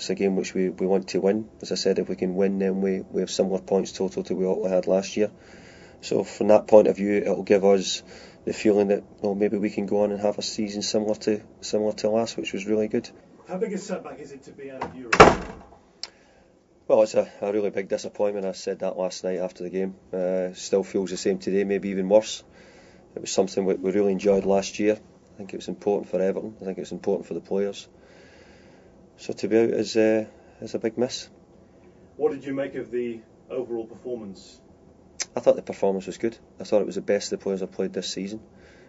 it's a game which we want to win. As I said, if we can win, then we have similar points total to what we had last year. So from that point of view, it'll give us the feeling that maybe we can go on and have a season similar to last, which was really good. How big a setback is it to be out of Europe? Well, it's a really big disappointment. I said that last night after the game. Still feels the same today, maybe even worse. It was something we really enjoyed last year. I think it was important for Everton. I think it was important for the players. So to be out is a big miss. What did you make of the overall performance? I thought the performance was good. I thought it was the best the players have played this season.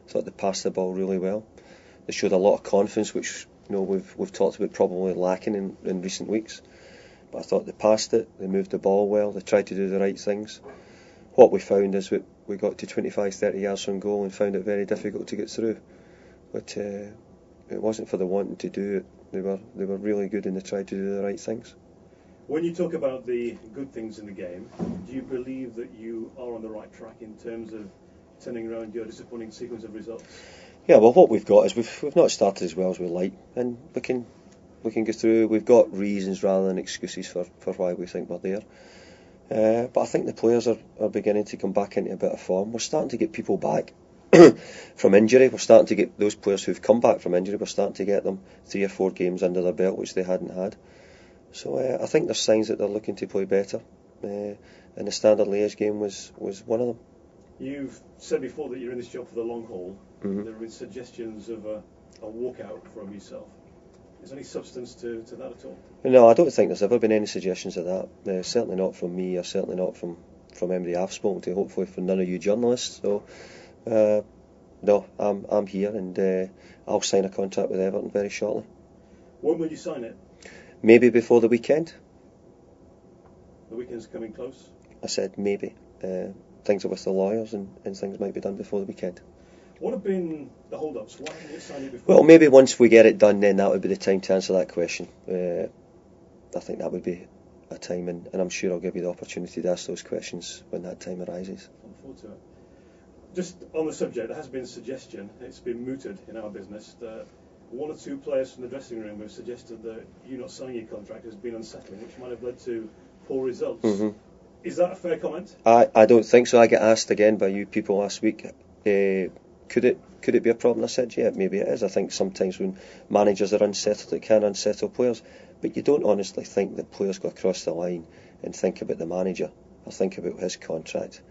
I thought they passed the ball really well. They showed a lot of confidence, which we've talked about probably lacking in recent weeks. But I thought they passed it, they moved the ball well, they tried to do the right things. What we found is we got to 25-30 yards from goal and found it very difficult to get through. But it wasn't for the wanting to do it. They were really good and they tried to do the right things. When you talk about the good things in the game, do you believe that you are on the right track in terms of turning around your disappointing sequence of results? Yeah, well, what we've got is we've not started as well as we like, and we can go through. We've got reasons rather than excuses for why we think we're there. But I think the players are beginning to come back into a bit of form. We're starting to get people back from injury. We're starting to get those players who've come back from injury, we're starting to get them 3 or 4 games under their belt, which they hadn't had. So I think there's signs that they're looking to play better. And the Standard Liege game was one of them. You've said before that you're in this job for the long haul. Mm-hmm. There have been suggestions of a walkout from yourself. Is there any substance to that at all? No, I don't think there's ever been any suggestions of that. Certainly not from me, or certainly not from anybody I've spoken to. Hopefully from none of you journalists. So no, I'm here, and I'll sign a contract with Everton very shortly. When will you sign it? Maybe before the weekend. The weekend's coming close? I said maybe. Things are with the lawyers, and things might be done before the weekend. What have been the hold-ups? Why haven't you signed it before? Well, maybe once we get it done, then that would be the time to answer that question. I think that would be a time, and I'm sure I'll give you the opportunity to ask those questions when that time arises. Look forward to it. Just on the subject, there has been a suggestion, it's been mooted in our business, that 1 or 2 players from the dressing room have suggested that you not signing your contract has been unsettling, which might have led to poor results. Mm-hmm. Is that a fair comment? I don't think so. I get asked again by you people last week, could it be a problem? I said, yeah, maybe it is. I think sometimes when managers are unsettled, it can unsettle players. But you don't honestly think that players go across the line and think about the manager or think about his contract.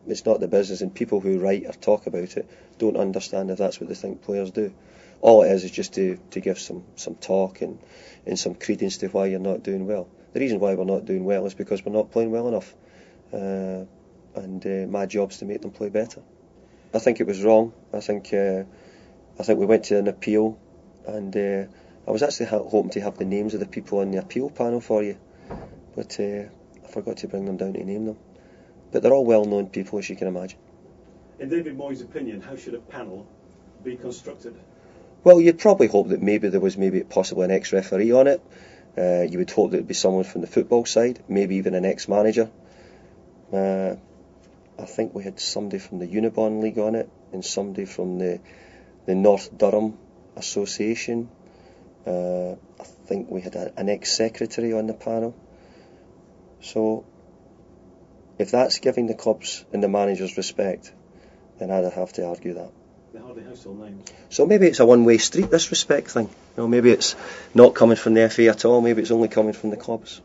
It's not the business, and people who write or talk about it don't understand if that's what they think players do. All it is just to give some talk and some credence to why you're not doing well. The reason why we're not doing well is because we're not playing well enough. And my job's to make them play better. I think it was wrong. I think we went to an appeal, and I was actually hoping to have the names of the people on the appeal panel for you, but I forgot to bring them down to name them. But they're all well-known people, as you can imagine. In David Moyes' opinion, how should a panel be constructed? Well, you'd probably hope that maybe there was possibly an ex-referee on it. You would hope that it would be someone from the football side, maybe even an ex-manager. I think we had somebody from the Unibond League on it, and somebody from the North Durham Association. I think we had an ex-secretary on the panel. So if that's giving the clubs and the managers respect, then I'd have to argue that. They hardly household names. So maybe it's a one-way street, this respect thing. Maybe it's not coming from the FA at all, maybe it's only coming from the clubs.